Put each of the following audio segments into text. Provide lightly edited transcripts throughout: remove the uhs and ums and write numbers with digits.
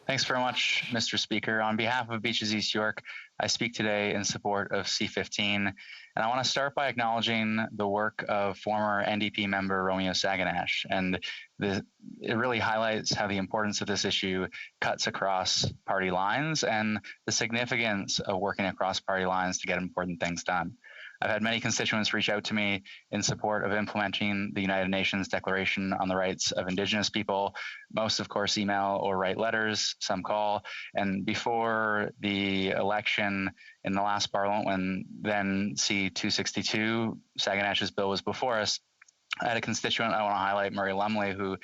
Thanks very much, Mr. Speaker. On behalf of Beaches East York, I speak today in support of C-15, and I want to start by acknowledging the work of former NDP member Romeo Saganash, and it really highlights how the importance of this issue cuts across party lines and the significance of working across party lines to get important things done. I've had many constituents reach out to me in support of implementing the United Nations Declaration on the Rights of Indigenous People. Most, of course, email or write letters, some call. And before the election in the last Parliament, when then C-262, Saganash's bill, was before us, I had a constituent I want to highlight, Murray Lumley, who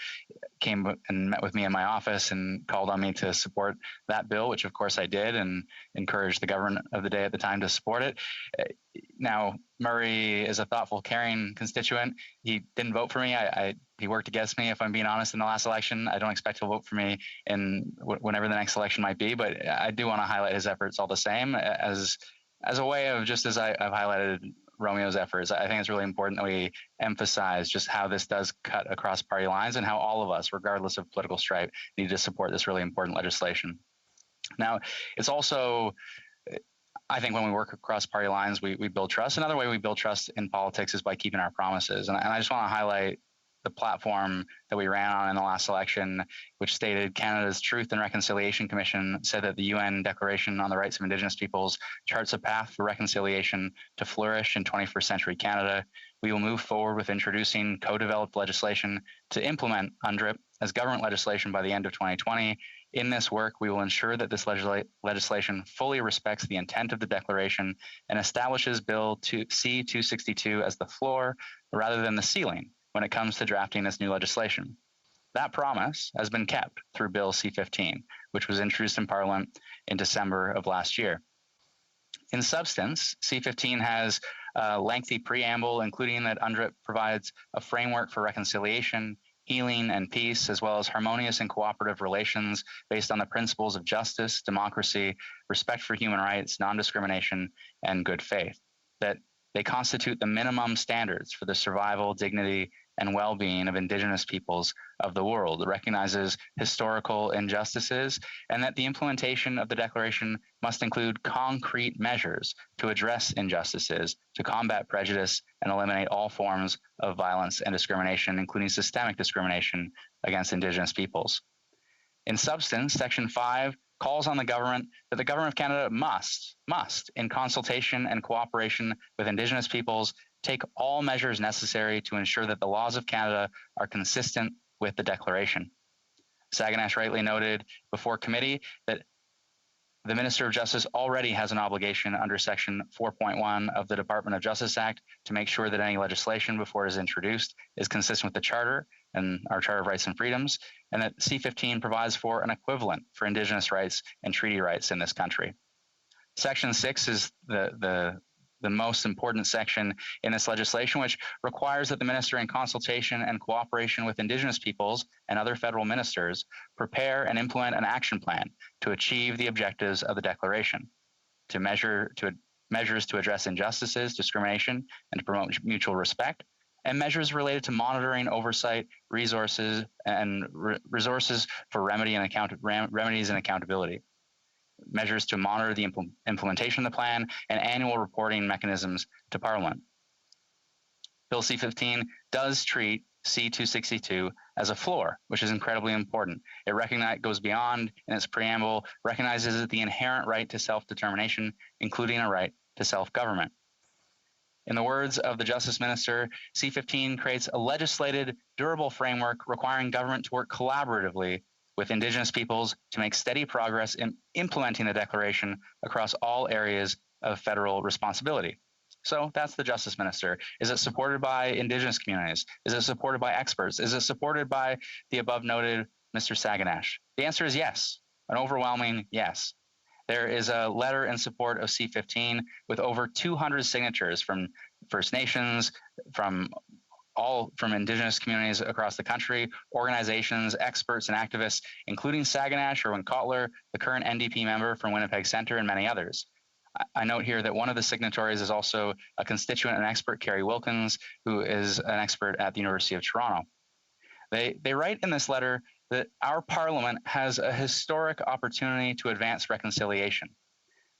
came and met with me in my office and called on me to support that bill, which of course I did, and encouraged the government of the day at the time to support it. Now, Murray is a thoughtful, caring constituent. He didn't vote for me. He worked against me, if I'm being honest, in the last election. I don't expect he'll vote for me in whenever the next election might be, but I do want to highlight his efforts all the same as a way of, just as I've highlighted Romeo's efforts. I think it's really important that we emphasize just how this does cut across party lines and how all of us, regardless of political stripe, need to support this really important legislation. Now, it's also, I think when we work across party lines, we build trust. Another way we build trust in politics is by keeping our promises. And I just want to highlight the platform that we ran on in the last election, which stated Canada's Truth and Reconciliation Commission said that the UN Declaration on the Rights of Indigenous Peoples charts a path for reconciliation to flourish in 21st century Canada. We will move forward with introducing co-developed legislation to implement UNDRIP as government legislation by the end of 2020. In this work, we will ensure that this legislation fully respects the intent of the declaration and establishes Bill C-262 as the floor rather than the ceiling when it comes to drafting this new legislation. That promise has been kept through Bill C-15, which was introduced in Parliament in December of last year. In substance, C-15 has a lengthy preamble, including that UNDRIP provides a framework for reconciliation, healing, and peace, as well as harmonious and cooperative relations based on the principles of justice, democracy, respect for human rights, non-discrimination, and good faith. That they constitute the minimum standards for the survival, dignity, and well-being of Indigenous peoples of the world. It recognizes historical injustices, and that the implementation of the Declaration must include concrete measures to address injustices, to combat prejudice, and eliminate all forms of violence and discrimination, including systemic discrimination against Indigenous peoples. In substance, Section 5 calls on the government that the Government of Canada must, in consultation and cooperation with Indigenous peoples, take all measures necessary to ensure that the laws of Canada are consistent with the Declaration. Saganash rightly noted before committee that the Minister of Justice already has an obligation under Section 4.1 of the Department of Justice Act to make sure that any legislation before it is introduced is consistent with the Charter and our Charter of Rights and Freedoms, and that C-15 provides for an equivalent for Indigenous rights and treaty rights in this country. Section 6 is the most important section in this legislation, which requires that the minister, in consultation and cooperation with Indigenous peoples and other federal ministers, prepare and implement an action plan to achieve the objectives of the Declaration, measures to address injustices, discrimination, and to promote mutual respect, and measures related to monitoring, oversight, resources, and resources for remedies and accountability. Measures to monitor the implementation of the plan, and annual reporting mechanisms to Parliament. Bill C-15 does treat C-262 as a floor, which is incredibly important. It goes beyond, in its preamble, recognizes the inherent right to self-determination, including a right to self-government. In the words of the Justice Minister, C-15 creates a legislated, durable framework requiring government to work collaboratively with Indigenous peoples to make steady progress in implementing the Declaration across all areas of federal responsibility. So that's the Justice Minister. Is it supported by Indigenous communities? Is it supported by experts? Is it supported by the above noted Mr. Saganash? The answer is yes, an overwhelming yes. There is a letter in support of C-15 with over 200 signatures from First Nations, from Indigenous communities across the country, organizations, experts, and activists, including Saganash, Erwin Kotler, the current NDP member from Winnipeg Centre, and many others. I note here that one of the signatories is also a constituent and expert, Carrie Wilkins, who is an expert at the University of Toronto. They write in this letter that our Parliament has a historic opportunity to advance reconciliation,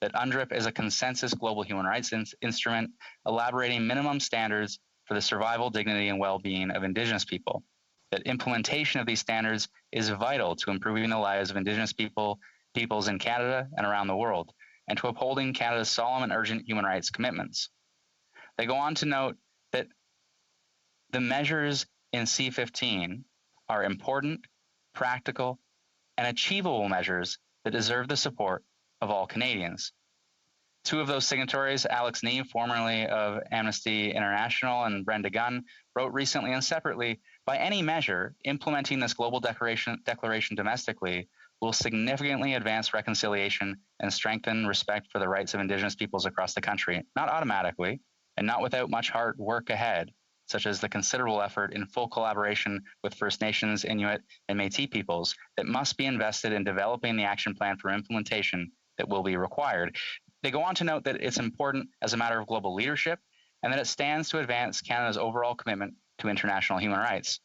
that UNDRIP is a consensus global human rights instrument elaborating minimum standards for the survival, dignity, and well-being of Indigenous people, that implementation of these standards is vital to improving the lives of Indigenous peoples in Canada and around the world, and to upholding Canada's solemn and urgent human rights commitments. They go on to note that the measures in C-15 are important, practical, and achievable measures that deserve the support of all Canadians. Two of those signatories, Alex Neve, formerly of Amnesty International, and Brenda Gunn, wrote recently and separately, by any measure, implementing this global declaration domestically will significantly advance reconciliation and strengthen respect for the rights of Indigenous peoples across the country, not automatically, and not without much hard work ahead, such as the considerable effort in full collaboration with First Nations, Inuit, and Métis peoples that must be invested in developing the action plan for implementation that will be required. They go on to note that it's important as a matter of global leadership and that it stands to advance Canada's overall commitment to international human rights.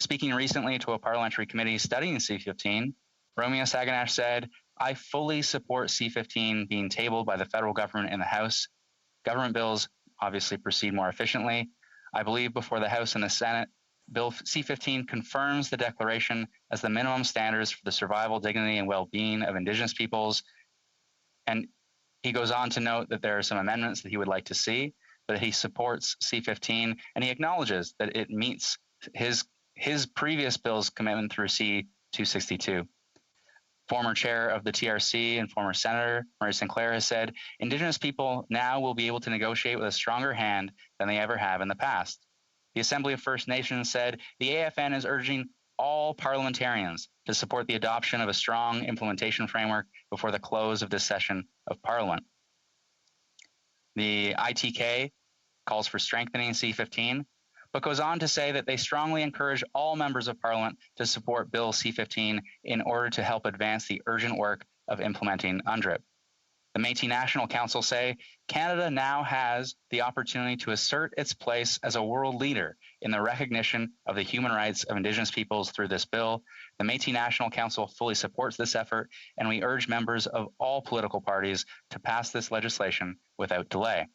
Speaking recently to a parliamentary committee studying C-15, Romeo Saganash said, "I fully support C-15 being tabled by the federal government in the House. Government bills obviously proceed more efficiently. I believe before the House and the Senate, Bill C-15 confirms the declaration as the minimum standards for the survival, dignity, and well-being of Indigenous peoples." And he goes on to note that there are some amendments that he would like to see, but he supports C-15, and he acknowledges that it meets his previous bill's commitment through C-262. Former chair of the TRC and former Senator Murray Sinclair has said, Indigenous people now will be able to negotiate with a stronger hand than they ever have in the past. The Assembly of First Nations said, the AFN is urging all parliamentarians to support the adoption of a strong implementation framework before the close of this session of Parliament. The ITK calls for strengthening C-15, but goes on to say that they strongly encourage all members of Parliament to support Bill C-15 in order to help advance the urgent work of implementing UNDRIP. The Métis National Council say Canada now has the opportunity to assert its place as a world leader in the recognition of the human rights of Indigenous peoples through this bill. The Métis National Council fully supports this effort, and we urge members of all political parties to pass this legislation without delay.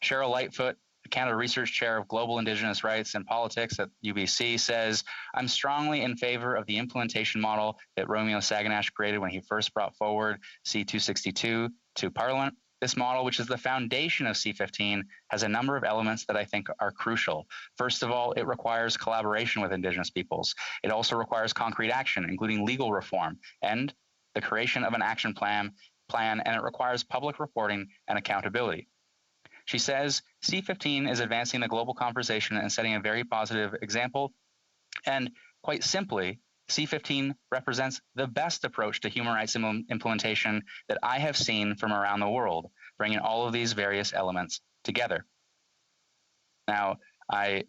Cheryl Lightfoot, the Canada Research Chair of Global Indigenous Rights and Politics at UBC, says, I'm strongly in favor of the implementation model that Romeo Saganash created when he first brought forward C-262 to Parliament. This model, which is the foundation of C-15, has a number of elements that I think are crucial. First of all, it requires collaboration with Indigenous peoples. It also requires concrete action, including legal reform and the creation of an action plan, and it requires public reporting and accountability. She says C-15 is advancing the global conversation and setting a very positive example. And quite simply, C-15 represents the best approach to human rights implementation that I have seen from around the world, bringing all of these various elements together. Now, I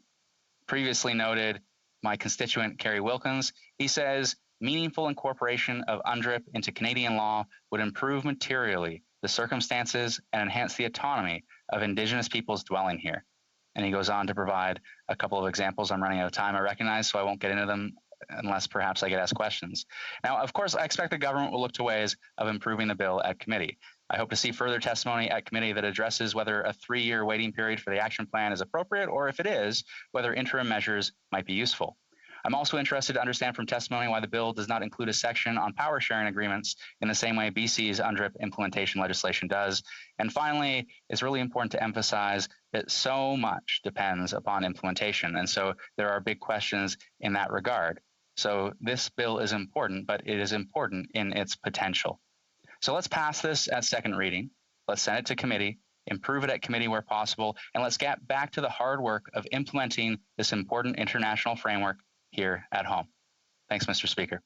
previously noted my constituent, Kerry Wilkins. He says meaningful incorporation of UNDRIP into Canadian law would improve materially the circumstances and enhance the autonomy of Indigenous peoples dwelling here. And he goes on to provide a couple of examples. I'm running out of time, I recognize, so I won't get into them unless perhaps I get asked questions. Now, of course, I expect the government will look to ways of improving the bill at committee. I hope to see further testimony at committee that addresses whether a 3-year waiting period for the action plan is appropriate, or if it is, whether interim measures might be useful. I'm also interested to understand from testimony why the bill does not include a section on power sharing agreements in the same way BC's UNDRIP implementation legislation does. And finally, it's really important to emphasize that so much depends upon implementation. And so there are big questions in that regard. So this bill is important, but it is important in its potential. So let's pass this at second reading. Let's send it to committee, improve it at committee where possible, and let's get back to the hard work of implementing this important international framework here at home. Thanks, Mr. Speaker.